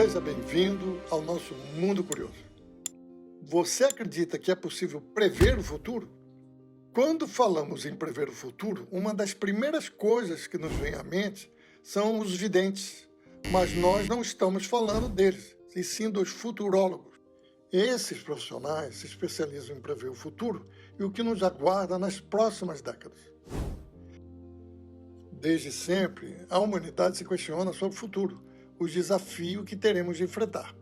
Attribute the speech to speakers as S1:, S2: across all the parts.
S1: Seja bem-vindo ao nosso Mundo Curioso. Você acredita que é possível prever o futuro? Quando falamos em prever o futuro, uma das primeiras coisas que nos vem à mente são os videntes, mas nós não estamos falando deles, e sim dos futurólogos. Esses profissionais se especializam em prever o futuro e o que nos aguarda nas próximas décadas. Desde sempre, a humanidade se questiona sobre o futuro, o desafio que teremos de enfrentar.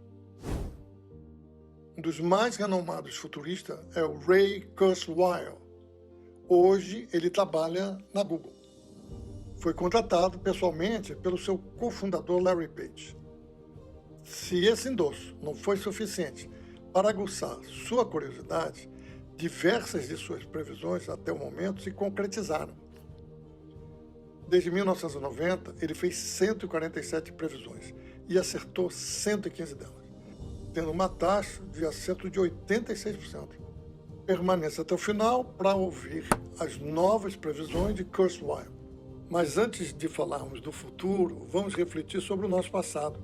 S1: Um dos mais renomados futuristas é o Ray Kurzweil. Hoje, ele trabalha na Google. Foi contratado pessoalmente pelo seu cofundador Larry Page. Se esse endosso não foi suficiente para aguçar sua curiosidade, diversas de suas previsões até o momento se concretizaram. Desde 1990, ele fez 147 previsões e acertou 115 delas, tendo uma taxa de acerto de 86%. Permaneça até o final para ouvir as novas previsões de Kurzweil. Mas antes de falarmos do futuro, vamos refletir sobre o nosso passado,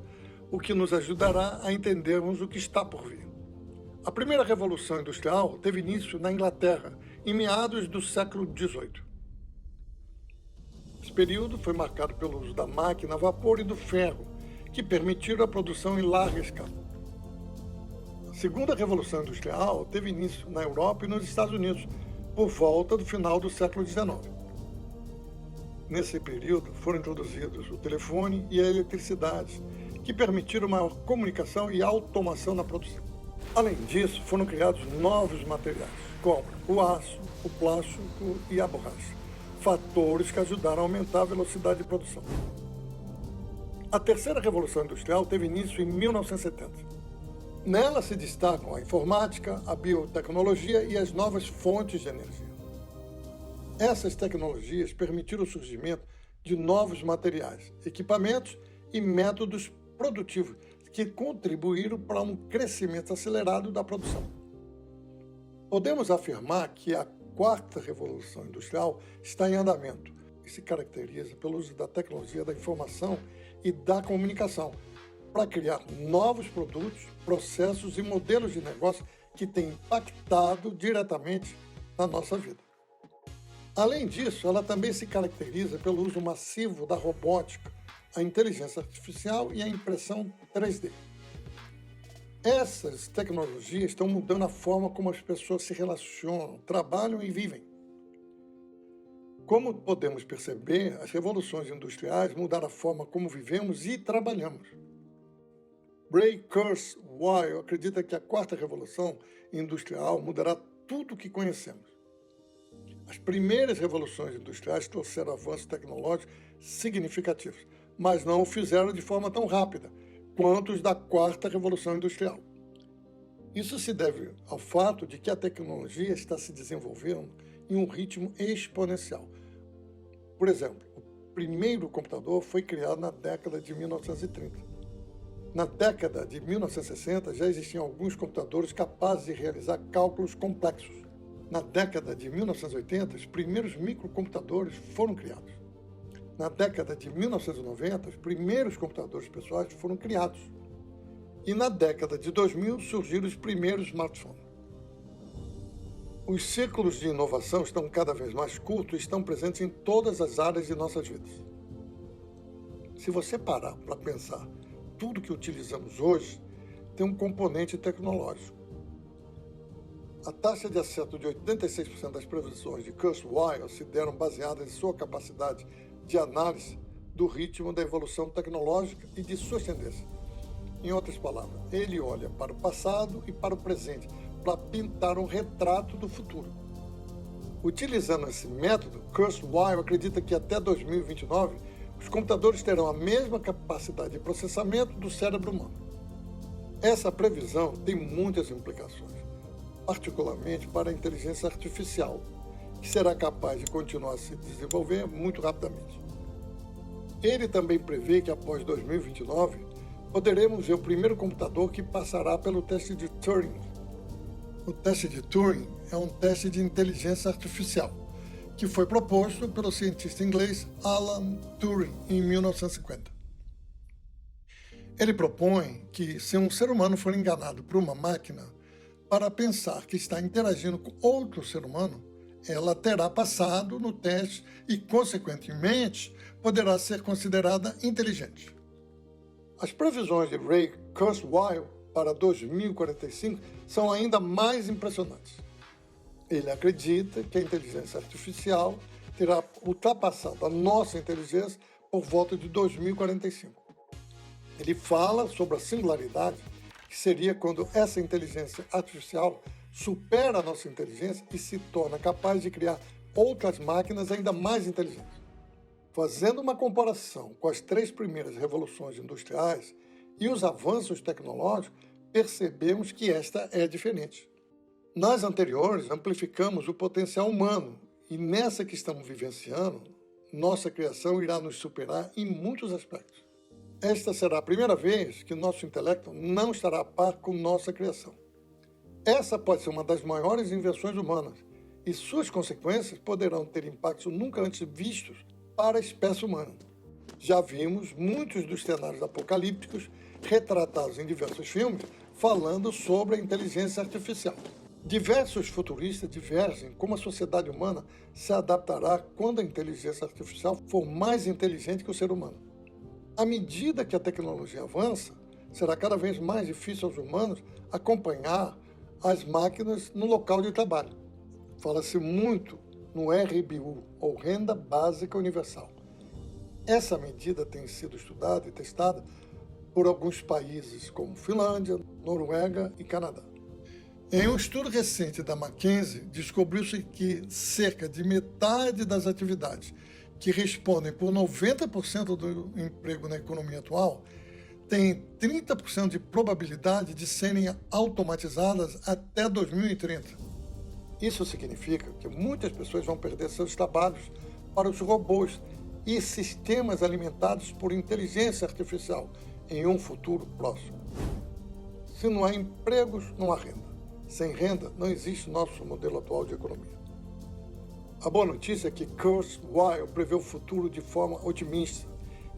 S1: o que nos ajudará a entendermos o que está por vir. A primeira revolução industrial teve início na Inglaterra, em meados do século XVIII. Esse período foi marcado pelo uso da máquina a vapor e do ferro, que permitiram a produção em larga escala. A segunda revolução industrial teve início na Europa e nos Estados Unidos, por volta do final do século XIX. Nesse período foram introduzidos o telefone e a eletricidade, que permitiram maior comunicação e automação na produção. Além disso, foram criados novos materiais, como o aço, o plástico e a borracha, fatores que ajudaram a aumentar a velocidade de produção. A terceira revolução industrial teve início em 1970. Nela se destacam a informática, a biotecnologia e as novas fontes de energia. Essas tecnologias permitiram o surgimento de novos materiais, equipamentos e métodos produtivos que contribuíram para um crescimento acelerado da produção. Podemos afirmar que a quarta revolução industrial está em andamento e se caracteriza pelo uso da tecnologia da informação e da comunicação para criar novos produtos, processos e modelos de negócio que têm impactado diretamente na nossa vida. Além disso, ela também se caracteriza pelo uso massivo da robótica, a inteligência artificial e a impressão 3D. Essas tecnologias estão mudando a forma como as pessoas se relacionam, trabalham e vivem. Como podemos perceber, as revoluções industriais mudaram a forma como vivemos e trabalhamos. Ray Kurzweil acredita que a quarta revolução industrial mudará tudo o que conhecemos. As primeiras revoluções industriais trouxeram avanços tecnológicos significativos, mas não o fizeram de forma tão rápida quanto os da quarta revolução industrial. Isso se deve ao fato de que a tecnologia está se desenvolvendo em um ritmo exponencial. Por exemplo, o primeiro computador foi criado na década de 1930. Na década de 1960 já existiam alguns computadores capazes de realizar cálculos complexos. Na década de 1980, os primeiros microcomputadores foram criados. Na década de 1990, os primeiros computadores pessoais foram criados. E na década de 2000 surgiram os primeiros smartphones. Os ciclos de inovação estão cada vez mais curtos e estão presentes em todas as áreas de nossas vidas. Se você parar para pensar, tudo que utilizamos hoje tem um componente tecnológico. A taxa de acerto de 86% das previsões de Kurzweil se deram baseadas em sua capacidade de análise do ritmo da evolução tecnológica e de suas tendências. Em outras palavras, ele olha para o passado e para o presente para pintar um retrato do futuro. Utilizando esse método, Kurzweil acredita que até 2029 os computadores terão a mesma capacidade de processamento do cérebro humano. Essa previsão tem muitas implicações, particularmente para a inteligência artificial, que será capaz de continuar a se desenvolver muito rapidamente. Ele também prevê que após 2029, poderemos ver o primeiro computador que passará pelo teste de Turing. O teste de Turing é um teste de inteligência artificial, que foi proposto pelo cientista inglês Alan Turing em 1950. Ele propõe que, se um ser humano for enganado por uma máquina para pensar que está interagindo com outro ser humano, ela terá passado no teste e, consequentemente, poderá ser considerada inteligente. As previsões de Ray Kurzweil para 2045 são ainda mais impressionantes. Ele acredita que a inteligência artificial terá ultrapassado a nossa inteligência por volta de 2045. Ele fala sobre a singularidade, que seria quando essa inteligência artificial supera a nossa inteligência e se torna capaz de criar outras máquinas ainda mais inteligentes. Fazendo uma comparação com as 3 primeiras revoluções industriais e os avanços tecnológicos, percebemos que esta é diferente. Nas anteriores, amplificamos o potencial humano e nessa que estamos vivenciando, nossa criação irá nos superar em muitos aspectos. Esta será a primeira vez que nosso intelecto não estará a par com nossa criação. Essa pode ser uma das maiores invenções humanas e suas consequências poderão ter impactos nunca antes vistos para a espécie humana. Já vimos muitos dos cenários apocalípticos retratados em diversos filmes falando sobre a inteligência artificial. Diversos futuristas divergem como a sociedade humana se adaptará quando a inteligência artificial for mais inteligente que o ser humano. À medida que a tecnologia avança, será cada vez mais difícil aos humanos acompanhar as máquinas no local de trabalho. Fala-se muito no RBU, ou Renda Básica Universal. Essa medida tem sido estudada e testada por alguns países como Finlândia, Noruega e Canadá. Em um estudo recente da McKinsey, descobriu-se que cerca de metade das atividades que respondem por 90% do emprego na economia atual têm 30% de probabilidade de serem automatizadas até 2030. Isso significa que muitas pessoas vão perder seus trabalhos para os robôs e sistemas alimentados por inteligência artificial em um futuro próximo. Se não há empregos, não há renda. Sem renda, não existe nosso modelo atual de economia. A boa notícia é que Kurzweil prevê o futuro de forma otimista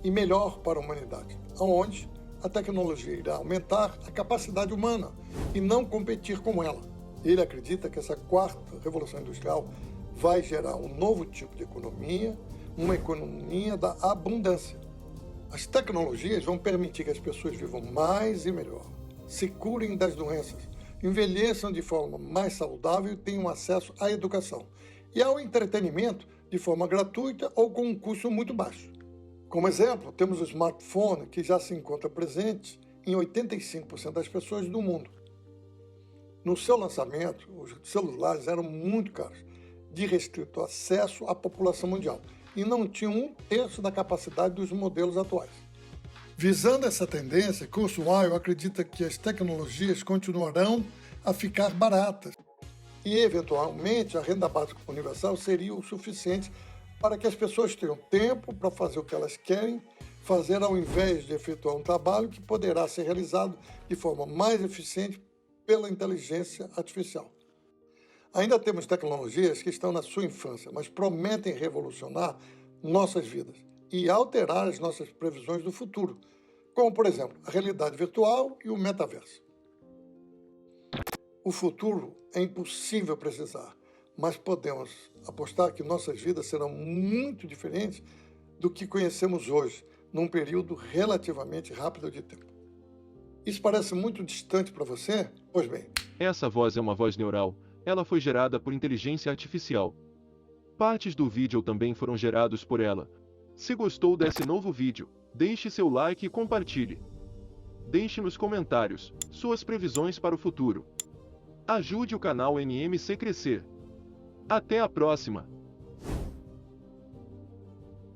S1: e melhor para a humanidade, onde a tecnologia irá aumentar a capacidade humana e não competir com ela. Ele acredita que essa 4ª revolução industrial vai gerar um novo tipo de economia, uma economia da abundância. As tecnologias vão permitir que as pessoas vivam mais e melhor, se curem das doenças, envelheçam de forma mais saudável e tenham acesso à educação e ao entretenimento de forma gratuita ou com um custo muito baixo. Como exemplo, temos o smartphone, que já se encontra presente em 85% das pessoas do mundo. No seu lançamento, os celulares eram muito caros, de restrito acesso à população mundial, e não tinham 1/3 da capacidade dos modelos atuais. Visando essa tendência, Kurzweil acredita que as tecnologias continuarão a ficar baratas e, eventualmente, a renda básica universal seria o suficiente para que as pessoas tenham tempo para fazer o que elas querem fazer ao invés de efetuar um trabalho que poderá ser realizado de forma mais eficiente pela inteligência artificial. Ainda temos tecnologias que estão na sua infância, mas prometem revolucionar nossas vidas e alterar as nossas previsões do futuro, como, por exemplo, a realidade virtual e o metaverso. O futuro é impossível precisar, mas podemos apostar que nossas vidas serão muito diferentes do que conhecemos hoje, num período relativamente rápido de tempo. Isso parece muito distante para você? Pois bem.
S2: Essa voz é uma voz neural. Ela foi gerada por inteligência artificial. Partes do vídeo também foram gerados por ela. Se gostou desse novo vídeo, deixe seu like e compartilhe. Deixe nos comentários suas previsões para o futuro. Ajude o canal NMC crescer. Até a próxima!